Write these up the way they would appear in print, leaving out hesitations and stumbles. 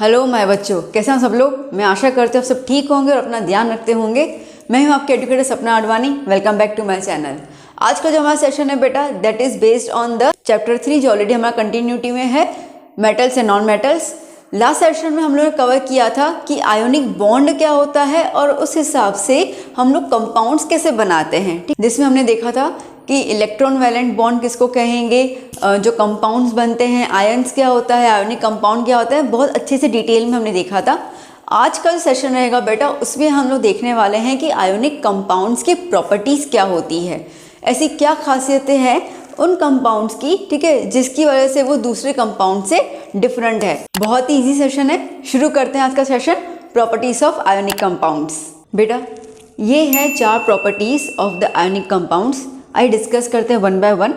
Hello my बच्चों, कैसे हैं सब लोग। मैं आशा करती हूँ आप सब ठीक होंगे और अपना ध्यान रखते होंगे। मैं हूँ आपके educator Sapna Advani. Welcome back to my channel. आज का जो हमारा सेशन है बेटा, that is based on the chapter 3 जो ऑलरेडी हमारा कंटिन्यूटी में है, metals and non metals. Last session में हम लोगों ने कवर किया था कि आयोनिक बॉन्ड क्या होता है और उस हिसाब से हम लोग कंपाउंड्स कैसे बनाते हैं, ठीक। जिसमें हमने देखा था कि इलेक्ट्रॉन वैलेंट बॉन्ड किसको कहेंगे, जो कंपाउंड्स बनते हैं, आयंस क्या होता है, आयोनिक कंपाउंड क्या होता है, बहुत अच्छे से डिटेल में हमने देखा था। आज का जो सेशन रहेगा बेटा, उसमें हम लोग देखने वाले हैं कि आयोनिक कंपाउंड्स की प्रॉपर्टीज़ क्या होती है, ऐसी क्या खासियतें हैं उन कंपाउंड्स की, ठीक है, जिसकी वजह से वो दूसरे कंपाउंड से डिफरेंट है। बहुत ही ईजी सेशन है। शुरू करते हैं आज का session, properties of ionic compounds. बेटा ये है 4 properties of the ionic compounds. आइए डिस्कस करते हैं वन बाय वन।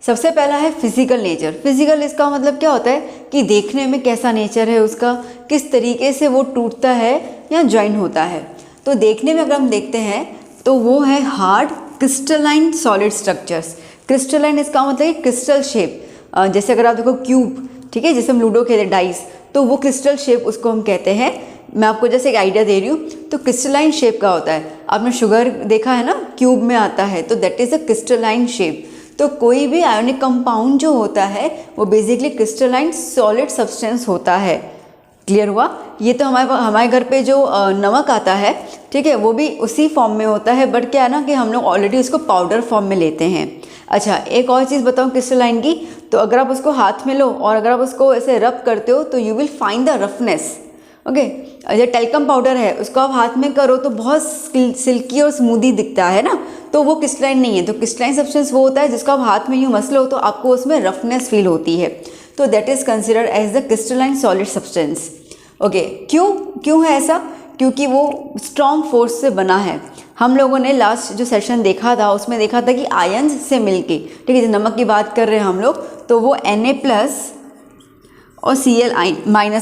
सबसे पहला है फिजिकल नेचर। फिजिकल इसका मतलब क्या होता है कि देखने में कैसा नेचर है उसका, किस तरीके से वो टूटता है या ज्वाइन होता है। तो देखने में अगर हम देखते हैं तो वो है hard crystalline solid structures. Crystalline इसका मतलब क्रिस्टल शेप, जैसे अगर आप देखो क्यूब, ठीक है, जैसे हम लूडो खेले डाइस, तो वो क्रिस्टल शेप उसको हम कहते हैं। मैं आपको जैसे एक आइडिया दे रही हूँ, तो क्रिस्टलाइन शेप का होता है। आपने शुगर देखा है ना, क्यूब में आता है, तो that is a crystalline shape. तो कोई भी आयोनिक कंपाउंड जो होता है वो बेसिकली क्रिस्टलाइन सॉलिड सब्सटेंस होता है। क्लियर हुआ। ये तो हमारे घर पे जो नमक आता है, ठीक है, वो भी उसी फॉर्म में होता है, बट क्या है ना कि हम लोग ऑलरेडी उसको पाउडर फॉर्म में लेते हैं। अच्छा, एक और चीज़ बताऊँ क्रिस्टलाइन की, तो अगर आप उसको हाथ में लो और अगर आप उसको ऐसे रब करते हो तो you will find the roughness. Okay, जो टेल्कम पाउडर है उसको आप हाथ में करो तो बहुत सिल्की और स्मूदी दिखता है ना, तो वो क्रिस्टलाइन नहीं है। तो क्रिस्टलाइन सब्सटेंस वो होता है जिसको आप हाथ में यूँ मसलो तो आपको उसमें रफनेस फील होती है, तो that is considered as the crystalline solid substance. Okay, क्यों है ऐसा? क्योंकि वो स्ट्रॉन्ग फोर्स से बना है। हम लोगों ने लास्ट जो सेशन देखा था उसमें देखा था कि आयन्स से मिलके, ठीक है, नमक की बात कर रहे हैं हम लोग, तो वो Na+ और Cl-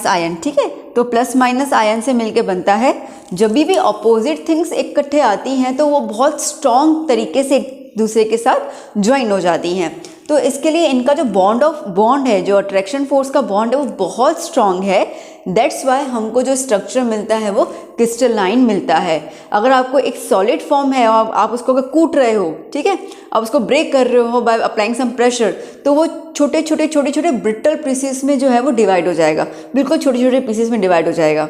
आयन, ठीक है, तो प्लस माइनस आयन से मिलके बनता है। जब भी ऑपोजिट थिंग्स इकट्ठे आती हैं तो वो बहुत स्ट्रॉन्ग तरीके से एक दूसरे के साथ ज्वाइन हो जाती हैं। तो इसके लिए इनका जो बॉन्ड है, जो अट्रैक्शन फोर्स का बॉन्ड है, वो बहुत स्ट्रॉन्ग है। दैट्स वाई हमको जो स्ट्रक्चर मिलता है वो क्रिस्टलाइन मिलता है। अगर आपको एक सॉलिड फॉर्म है और आप उसको अगर कूट रहे हो, ठीक है, आप उसको ब्रेक कर रहे हो बाय अप्लाइंग सम प्रेशर, तो वो छोटे छोटे ब्रिटल पीसेस में जो है वो डिवाइड हो जाएगा, बिल्कुल छोटे छोटे पीसेस में डिवाइड हो जाएगा।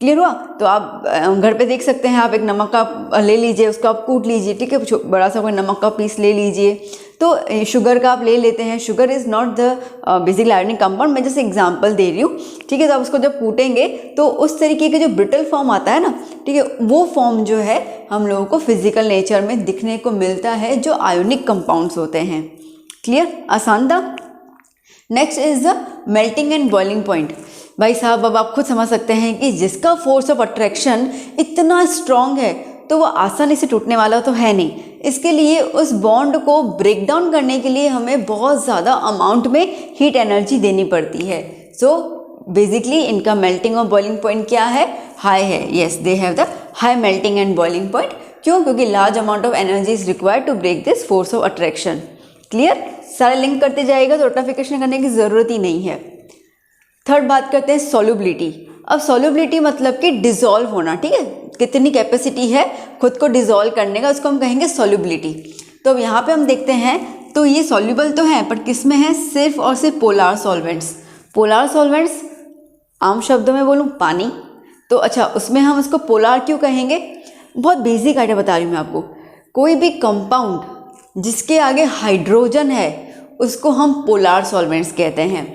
क्लियर हुआ। तो आप घर पे देख सकते हैं, आप एक नमक का ले लीजिए, उसको आप कूट लीजिए, ठीक है, बड़ा सा कोई नमक का पीस ले लीजिए। तो शुगर का आप ले लेते हैं, sugar is not the basically ionic compound, मैं जैसे एग्जांपल दे रही हूँ, ठीक है। तो आप उसको जब कूटेंगे तो उस तरीके के जो ब्रिटल फॉर्म आता है ना, ठीक है, वो फॉर्म जो है हम लोगों को फिजिकल नेचर में दिखने को मिलता है, जो आयोनिक कंपाउंड्स होते हैं। क्लियर, आसान था। Next is the melting and boiling point. भाई साहब, अब आप खुद समझ सकते हैं कि जिसका फोर्स ऑफ अट्रैक्शन इतना स्ट्रॉन्ग है तो वो आसानी से टूटने वाला तो है नहीं। इसके लिए उस बॉन्ड को ब्रेक डाउन करने के लिए हमें बहुत ज़्यादा अमाउंट में हीट एनर्जी देनी पड़ती है। सो बेसिकली इनका मेल्टिंग और बॉइलिंग पॉइंट क्या है? हाई है। Yes, they have the high melting and boiling point. क्यों? क्योंकि large amount of energy is required to break this force of attraction. Clear, सारे लिंक करते जाएगा तो रोटिफिकेशन करने की ज़रूरत ही नहीं है। थर्ड बात करते हैं सॉल्युबिलिटी। अब सॉल्युबिलिटी मतलब कि डिसॉल्व होना, ठीक है, कितनी कैपेसिटी है खुद को डिसॉल्व करने का, उसको हम कहेंगे सॉल्युबिलिटी। तो अब यहाँ पे हम देखते हैं तो ये सॉल्युबल तो है, पर किस में है? सिर्फ और सिर्फ पोलार सॉल्वेंट्स। पोलार सॉल्वेंट्स आम शब्दों में बोलूँ पानी, तो अच्छा उसमें हम उसको पोलार क्यों कहेंगे? बहुत बेसिक आइडिया बता रही हूँ मैं आपको। कोई भी कंपाउंड जिसके आगे हाइड्रोजन है उसको हम पोलार सॉल्वेंट्स कहते हैं।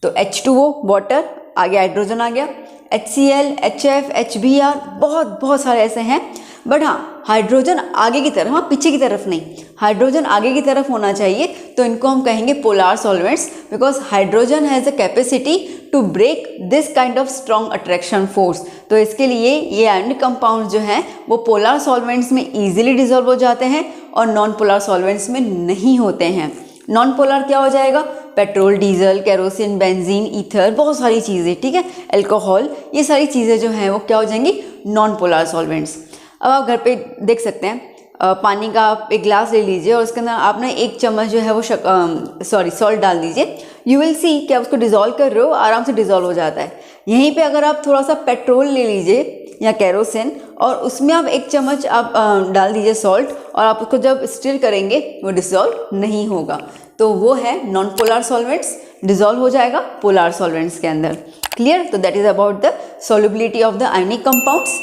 तो H2O वाटर, आगे हाइड्रोजन आ गया, HCl, HF, HBr, बहुत सारे ऐसे हैं। बट हाँ, हाइड्रोजन आगे की तरफ, हाँ पीछे की तरफ नहीं, हाइड्रोजन आगे की तरफ होना चाहिए, तो इनको हम कहेंगे polar solvents, because hydrogen has a capacity to break this kind of strong attraction force. तो इसके लिए ये आयोनिक कंपाउंड्स जो हैं वो पोलार सॉल्वेंट्स में ईजिली डिजॉल्व हो जाते हैं और नॉन पोलार सॉल्वेंट्स में नहीं होते हैं। नॉन पोलर क्या हो जाएगा? Petrol, diesel, kerosene, benzene, ether, बहुत सारी चीज़ें, ठीक है, अल्कोहल, ये सारी चीज़ें जो हैं वो क्या हो जाएंगी? Non polar solvents. अब आप घर पे देख सकते हैं, पानी का आप एक ग्लास ले लीजिए और उसके अंदर आपने 1 चम्मच जो है वो सॉल्ट डाल दीजिए। यू विल सी कि आप उसको डिज़ोल्व कर रहे हो, आराम से डिज़ोल्व हो जाता है। यहीं पे अगर आप थोड़ा सा पेट्रोल ले लीजिए या केरोसिन और उसमें आप 1 चम्मच आप डाल दीजिए सॉल्ट और आप उसको जब स्टिर करेंगे वो डिसॉल्व नहीं होगा, तो वो है नॉन पोलर सॉल्वेंट्स, डिसॉल्व हो जाएगा पोलर सॉल्वेंट्स के अंदर। क्लियर? तो that is about the solubility of the ionic compounds.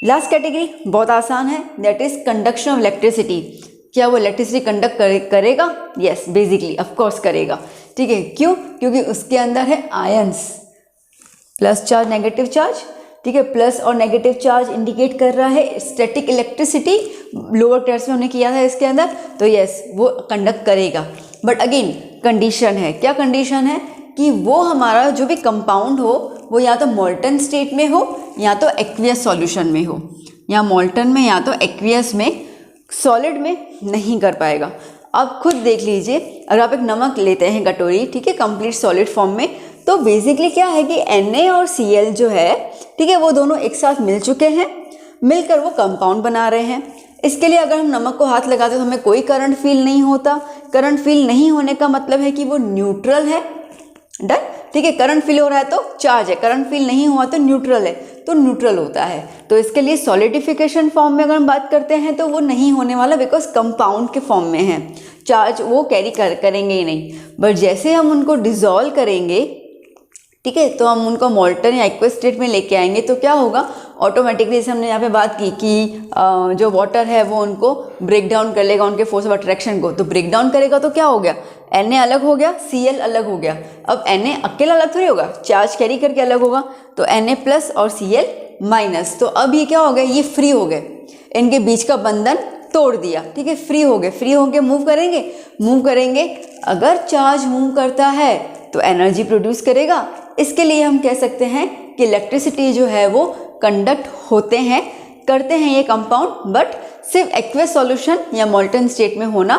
Last category बहुत आसान है, that is conduction of electricity. क्या वो इलेक्ट्रिसिटी कंडक्ट करेगा? यस, बेसिकली ऑफ कोर्स करेगा। ठीक है, क्यों? क्योंकि उसके अंदर है ions, plus charge negative charge. ठीक है, प्लस और नेगेटिव चार्ज इंडिकेट कर रहा है स्टैटिक इलेक्ट्रिसिटी, लोअर टेस्ट में हमने किया था इसके अंदर, तो यस वो कंडक्ट करेगा। बट अगेन कंडीशन है, क्या कंडीशन है कि वो हमारा जो भी कंपाउंड हो वो या तो मोल्टन स्टेट में हो या तो एक्वियस सॉल्यूशन में हो, या मोल्टन में या तो एक्वियस में, सॉलिड में नहीं कर पाएगा। आप खुद देख लीजिए, अगर आप एक नमक लेते हैं कटोरी, ठीक है, कंप्लीट सॉलिड फॉर्म में, तो बेसिकली क्या है कि Na और Cl जो है, ठीक है, वो दोनों एक साथ मिल चुके हैं, मिलकर वो कंपाउंड बना रहे हैं। इसके लिए अगर हम नमक को हाथ लगाते तो हमें कोई करंट फील नहीं होता। करंट फील नहीं होने का मतलब है कि वो न्यूट्रल है। डन? ठीक है, करंट फील हो रहा है तो चार्ज है, करंट फील नहीं हुआ तो न्यूट्रल है, तो न्यूट्रल होता है। तो इसके लिए सॉलिडिफिकेशन फॉर्म में अगर हम बात करते हैं तो वो नहीं होने वाला, बिकॉज कंपाउंड के फॉर्म में है, चार्ज वो कैरी करेंगे ही नहीं। बट जैसे हम उनको डिसॉल्व करेंगे, ठीक है, तो हम उनको मोल्टन या एक्वस स्टेट में लेके आएंगे, तो क्या होगा ऑटोमेटिकली, जैसे हमने यहाँ पे बात की कि जो वाटर है वो उनको ब्रेक डाउन कर लेगा, उनके फोर्स ऑफ अट्रैक्शन को, तो ब्रेक डाउन करेगा तो क्या हो गया, Na अलग हो गया, Cl अलग हो गया। अब Na अकेला अलग थोड़ी होगा, चार्ज कैरी करके अलग होगा, तो Na प्लस और Cl माइनस। तो अब ये क्या हो गया, ये फ्री हो गए, इनके बीच का बंधन तोड़ दिया। ठीक है, फ्री हो गए, फ्री होके मूव करेंगे। अगर चार्ज मूव करता है तो एनर्जी प्रोड्यूस करेगा। इसके लिए हम कह सकते हैं कि इलेक्ट्रिसिटी जो है वो कंडक्ट करते हैं ये कंपाउंड, बट सिर्फ एक्वस सॉल्यूशन या मोल्टन स्टेट में होना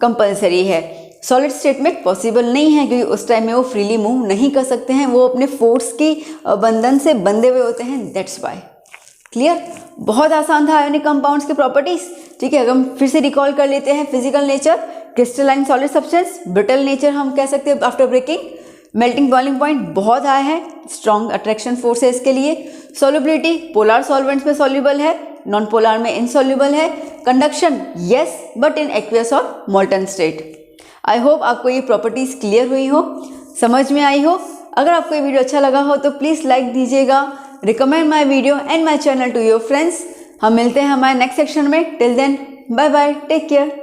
कंपलसरी है। सॉलिड स्टेट में पॉसिबल नहीं है, क्योंकि उस टाइम में वो फ्रीली मूव नहीं कर सकते हैं, वो अपने फोर्स की बंधन से बंधे हुए होते हैं, दैट्स वाई। क्लियर? बहुत आसान था आयोनिक कंपाउंड्स की प्रॉपर्टीज। ठीक है, अगर हम फिर से रिकॉल कर लेते हैं, physical nature, crystalline solid substance, brittle nature हम कह सकते हैं after breaking, melting boiling point बहुत हाई है, स्ट्रॉन्ग अट्रैक्शन फोर्स है इसके लिए, सॉल्युबिलिटी पोलर सॉल्वेंट्स में सॉल्युबल है, नॉन पोलर में इनसॉल्युबल है, conduction yes but in aqueous और मोल्टन स्टेट। आई होप आपको ये प्रॉपर्टीज क्लियर हुई हो, समझ में आई हो। अगर आपको ये वीडियो अच्छा लगा हो तो प्लीज़ लाइक दीजिएगा, recommend my video and my channel to your friends. हम मिलते हैं हमारे नेक्स्ट सेक्शन में। Till then bye bye, take care.